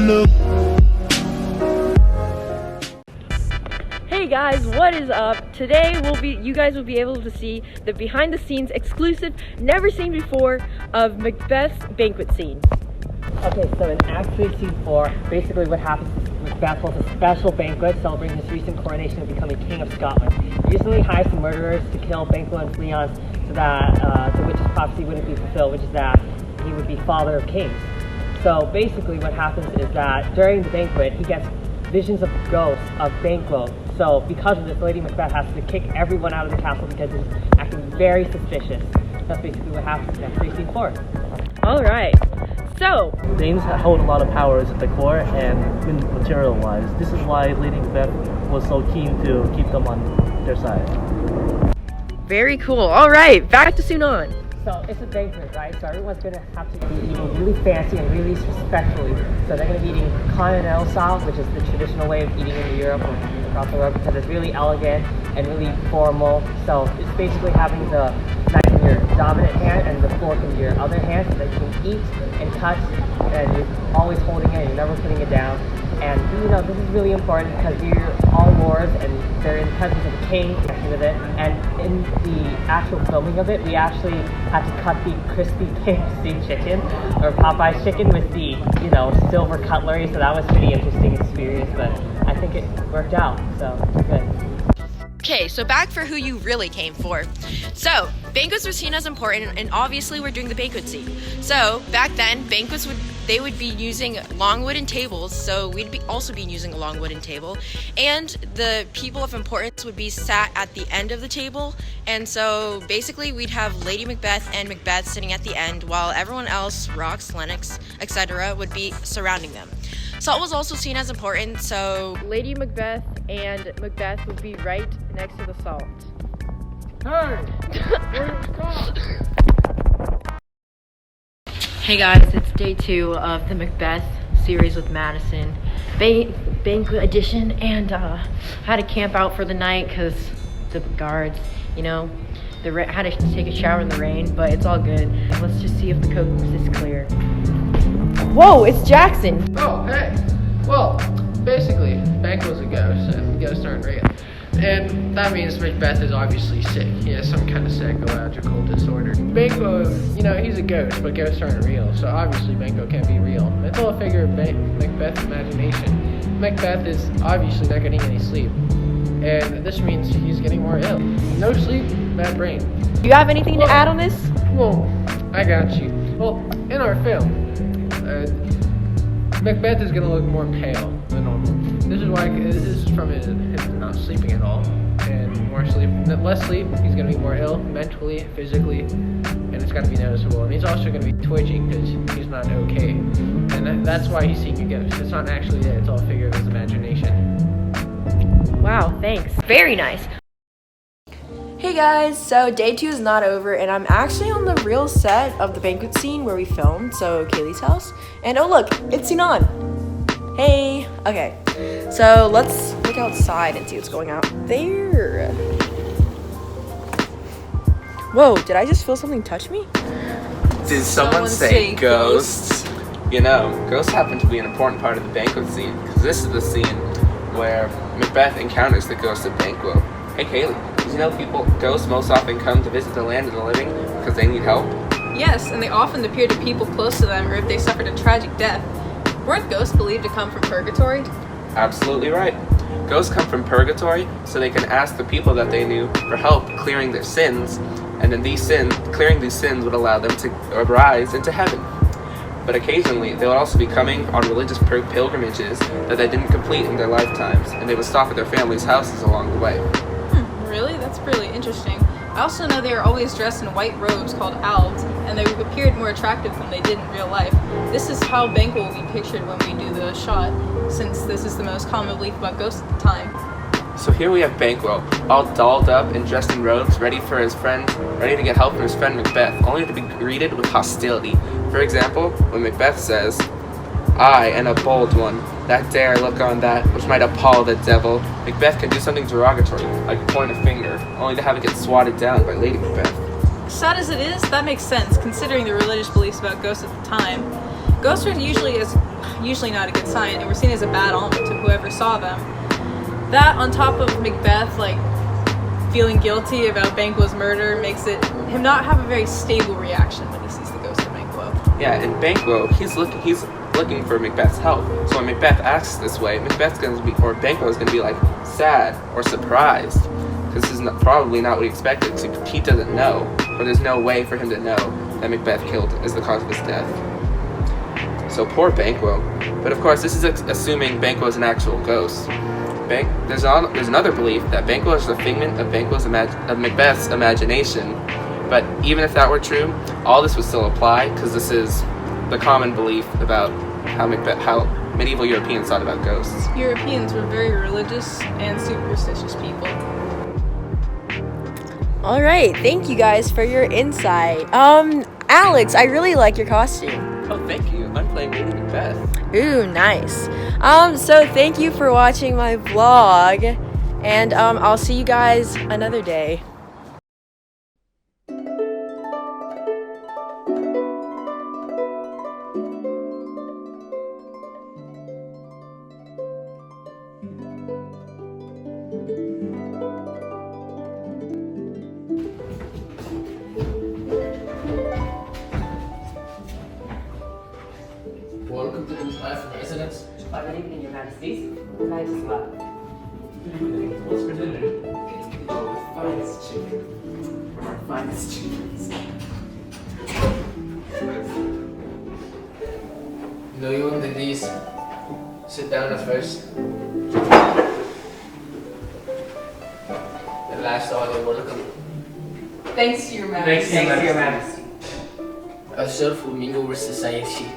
Hey guys, what is up? Today you guys will be able to see the behind the scenes exclusive, never seen before of Macbeth's banquet scene. Okay, so in Act 3, Scene 4, basically what happens is Macbeth holds a special banquet celebrating his recent coronation of becoming King of Scotland. He recently hired some murderers to kill Banquo and Fleon so that the witch's prophecy wouldn't be fulfilled, which is that he would be father of kings. So basically what happens is that during the banquet, he gets visions of ghosts of Banquo. So because of this, Lady Macbeth has to kick everyone out of the castle because he's acting very suspicious. That's basically what happens in Act 3, Scene 4. Alright, so Danes hold a lot of powers at the core and material-wise. This is why Lady Macbeth was so keen to keep them on their side. very cool. Alright, back to Suoi-Nguon. So it's a banquet, right? So everyone's going to have to be eating really fancy and really respectfully. So they're going to be eating continental style, which is the traditional way of eating in Europe or across the world, because it's really elegant and really formal. So it's basically having the knife in your dominant hand and the fork in your other hand so that you can eat and cut, and you're always holding it, you're never putting it down. And you know, this is really important because you're all lords and they're in the presence of a king with it. And in the actual filming of it, we actually had to cut the crispy KFC chicken or Popeye's chicken with the, you know, silver cutlery. So that was a pretty interesting experience, but I think it worked out, so good. Okay, so back for who you really came for. So, banquets were seen as important, and obviously we're doing the banquet scene. So, back then, banquets would be using long wooden tables, so we'd also be using a long wooden table, and the people of importance would be sat at the end of the table, and so basically we'd have Lady Macbeth and Macbeth sitting at the end, while everyone else, Rox, Lennox, etc., would be surrounding them. Salt was also seen as important, so Lady Macbeth and Macbeth would be right next to the salt. Hey! Where's salt? Hey guys, it's day 2 of the Macbeth series with Madison, banquet edition, and I had to camp out for the night because the guards, you know, had to take a shower in the rain, but it's all good. Let's just see if the coast is clear. Whoa, it's Jackson! Oh, hey! Well, basically, Banquo's a ghost, and ghosts aren't real. And that means Macbeth is obviously sick. He has some kind of psychological disorder. Banquo, you know, he's a ghost, but ghosts aren't real, so obviously Banquo can't be real. It's all a figure of Macbeth's imagination. Macbeth is obviously not getting any sleep, and this means he's getting more ill. No sleep, bad brain. Do you have anything to add on this? Well, I got you. Well, in our film, Macbeth is going to look more pale than normal. This is from him not sleeping at all, and less sleep, he's going to be more ill, mentally, physically, and it's going to be noticeable. And he's also going to be twitching because he's not okay, and that's why he's seeing a ghost. It's not actually there, it's all a figure of his imagination. Wow, thanks. Very nice. Hey guys, so day 2 is not over, and I'm actually on the real set of the banquet scene where we filmed, so Kaleigh's house. And oh look, it's Suoi-Nguon. Hey! Okay, so let's look outside and see what's going out there. Whoa, did I just feel something touch me? Did someone say ghosts? You know, ghosts happen to be an important part of the banquet scene, because this is the scene where Macbeth encounters the ghost of Banquo. Hey Kaleigh, did you know ghosts most often come to visit the land of the living because they need help? Yes, and they often appear to people close to them or if they suffered a tragic death. Weren't ghosts believed to come from purgatory? Absolutely right. Ghosts come from purgatory so they can ask the people that they knew for help clearing their sins, and then clearing these sins would allow them to rise into heaven. But occasionally, they would also be coming on religious pilgrimages that they didn't complete in their lifetimes, and they would stop at their families' houses along the way. Really? That's really interesting. I also know they are always dressed in white robes called albs, and they appeared more attractive than they did in real life. This is how Banquo will be pictured when we do the shot, since this is the most common belief about ghosts at the time. So here we have Banquo, all dolled up and dressed in robes, ready to get help from his friend Macbeth, only to be greeted with hostility. For example, when Macbeth says, "I am a bold one, that dare look on that which might appall the devil," Macbeth can do something derogatory, like point a finger, only to have it get swatted down by Lady Macbeth. Sad as it is, that makes sense, considering the religious beliefs about ghosts at the time. Ghosts are usually not a good sign, and were seen as a bad omen to whoever saw them. That, on top of Macbeth, like, feeling guilty about Banquo's murder, makes him not have a very stable reaction when he sees the ghost of Banquo. Yeah, in Banquo, he's looking for Macbeth's help. So when Macbeth acts this way, Banquo is gonna be like sad or surprised. This is probably not what he expected, because he doesn't know, or there's no way for him to know that Macbeth is the cause of his death. So poor Banquo. But of course, this is assuming Banquo is an actual ghost. There's another belief that Banquo is the figment of Macbeth's imagination. But even if that were true, all this would still apply, because this is the common belief about how medieval Europeans thought about ghosts. Europeans were very religious and superstitious people. All right, thank you guys for your insight. Alex, I really like your costume. Oh, thank you. I'm playing Lady Macbeth. Ooh, nice. So thank you for watching my vlog, and I'll see you guys another day. Welcome to the Macbeth residence. Good evening, Your Majesties. Can I just laugh? What's for dinner? Oh, the finest chicken. From our finest chickens. No, you want these. Sit down at first. The last order, welcome. Thanks to your majesty. Thanks to Your Majesty. I serve Flamingo Society.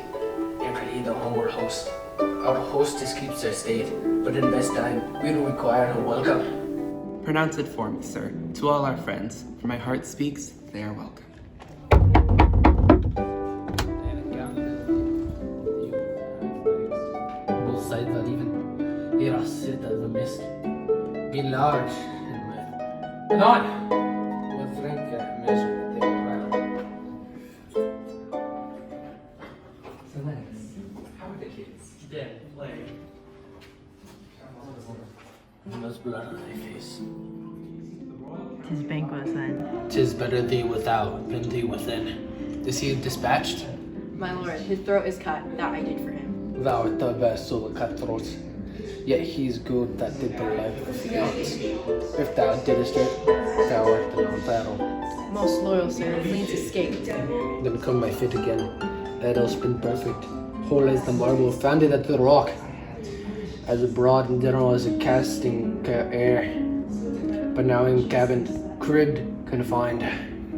The humble host. Our hostess keeps her state, but in best time, we don't require her welcome. Pronounce it for me, sir. To all our friends, for my heart speaks, they are welcome. Both sides are even. Here I sit as a mist. Be large and with none. With drink and measure the thing around. So Lennox, how are the kids? Dead, playing. Much blood on thy face. 'Tis Banquo's then. 'Tis better thee without than thee within. Is he dispatched? My lord, his throat is cut. That I did for him. Thou art the best of the cutthroats. Yet he's good that did the life of the odds. If thou didst it, thou art the non-battle. Most loyal sir, Leeds escaped. Then come my fit again. That else been perfect. Whole as the marble founded at the rock. As broad and general as a casting air. But now in cabin, cribbed, confined,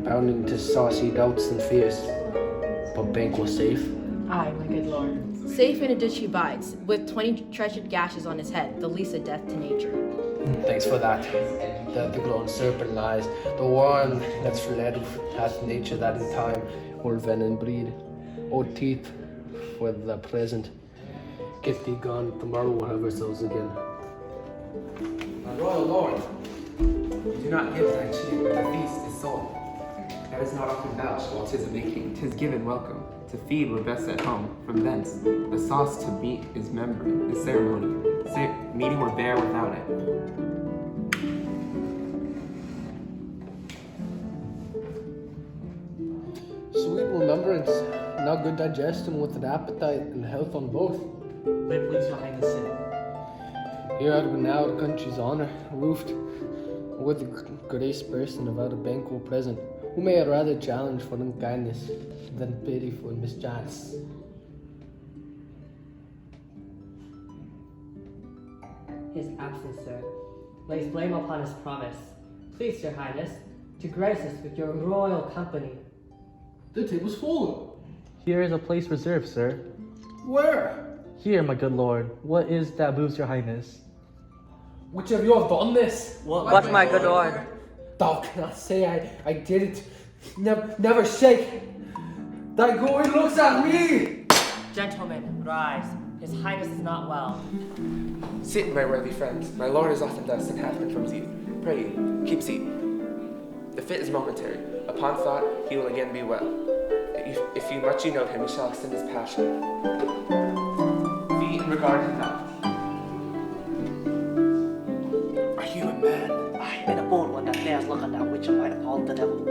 bounding to saucy doubts and fears. But Banquo safe. Aye, my good lord. Safe in a ditch he bides, with 20 treasured gashes on his head, the least a death to nature. Thanks for that. The glowing serpent lies. The one that's fled hath nature that in time will venom breed. O teeth for the present. Get thee gone, tomorrow we'll have ourselves again. My royal lord, do not give thy cheer, but the feast is sold. That is not often vouched while 'tis a making, 'tis given welcome. To feed were best at home, from thence, the sauce to meat is membrane, is ceremony. Meeting were bare without it. Sweet remembrance, now good digestion with an appetite and health on both. May it please Your Highness sit. Here out of now the country's honor, roofed with the grace person of our Banquo present, who may rather challenge for unkindness than pity for mischance. His absence, sir, lays blame upon his promise. Please, Your Highness, to grace us with your royal company. The table's full. Here is a place reserved, sir. Where? Here, my good lord. What is that moves your highness? Which of you have done this? What, my good lord? Thou cannot say I did it. Never shake. Thy glory looks at me. Gentlemen, rise. His Highness is not well. Sit, my worthy friends. My lord is often thus and hath been from seat. Pray, keep seat. The fit is momentary. Upon thought, he will again be well. If you much you know him, you shall extend his passion. Fee and regard him not. Are you a man? I am a bold one that dares look at that which might appall the devil.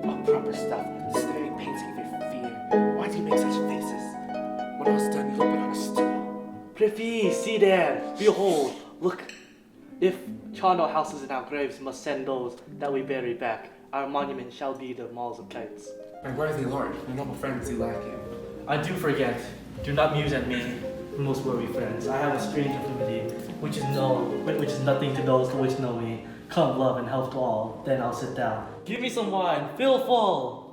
All proper stuff, staring painting of your fear. Why do you make such faces? When all's done, you look but on a stool. Prithee, see there, behold, look. If charnel houses in our graves must send those that we bury back, our monument shall be the malls of kites. My worthy lord, my noble friends do lack you. I do forget. Do not muse at me, most worthy friends. I have a strange affinity, which is nothing to those to which know me. Come, love, and health to all. Then I'll sit down. Give me some wine, fill full.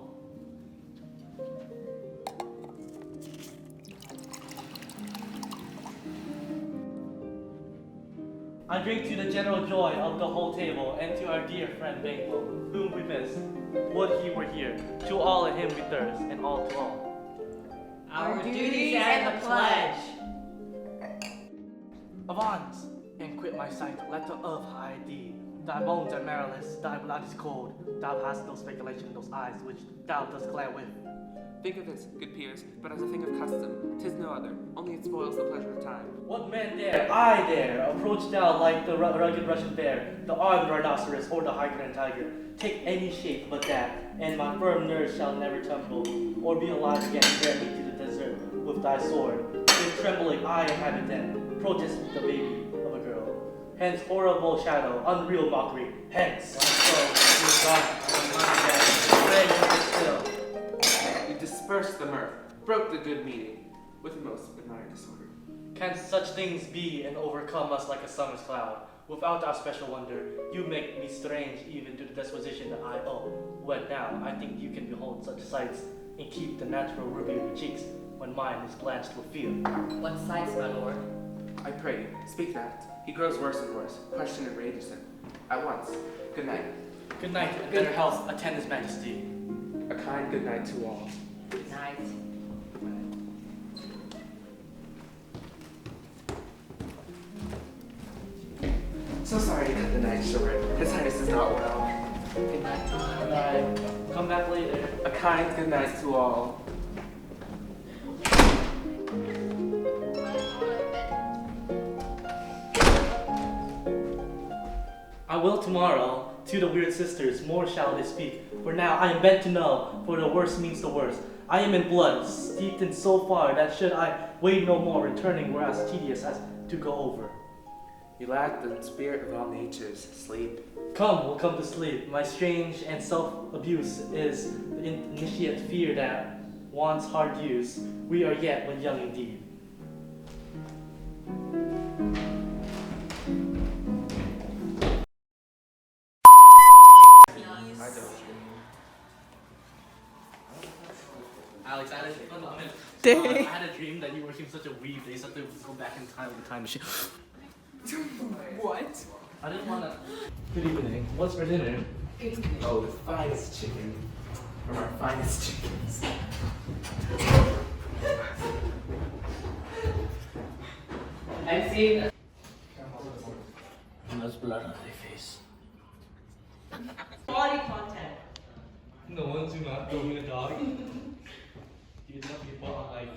I drink to the general joy of the whole table, and to our dear friend Banquo, whom we miss. Would he were here. To all in him we thirst, and all to all. Our duties and the pledge. Avaunt, and quit my sight, let the earth hide thee. Thy bones are marrowless, thy blood is cold. Thou hast no speculation in those eyes which thou dost glare with. Think of this, good peers, but as a thing of custom. 'Tis no other, only it spoils the pleasure of time. What man dare, I dare, approach thou like the rugged Russian bear, the armed rhinoceros, or the Hungarian tiger. Take any shape but that, and my firm nerves shall never tremble, or be alive again, bear me to the desert with thy sword. With trembling I inhabit then, protest the baby of a girl. Hence horrible shadow, unreal mockery, hence. You dispersed the mirth, broke the good meeting, with most admired disorder. Can such things be and overcome us like a summer's cloud? Without our special wonder, you make me strange even to the disposition that I owe. When now, I think you can behold such sights and keep the natural ruby of your cheeks when mine is blanched with fear. What sights, my lord? I pray you, speak that. He grows worse and worse. Question enrages him. At once, good night. Good night, and better health attend his majesty. A kind good night to all. Good night. So sorry to cut the night short. His Highness is not well. Good night. Good night. Come back later. A kind good night to all. I will tomorrow. To the weird sisters, more shall they speak. For now I am bent to know, for the worst means the worst. I am in blood, steeped in so far that should I wait no more, returning were as tedious as to go over. You lack the spirit of all natures. Sleep. Come, we'll come to sleep. My strange and self-abuse is the initiate fear that wants hard use. We are yet but young indeed. Alex, I had a dream that you were in such a weave that you had to go back in time with the time machine. What? I didn't want to. Good evening. What's for dinner? Oh, the finest chicken. From our finest chickens. I've seen. There's blood on their face. Body content. No one's not going to die. You'd not be bought like.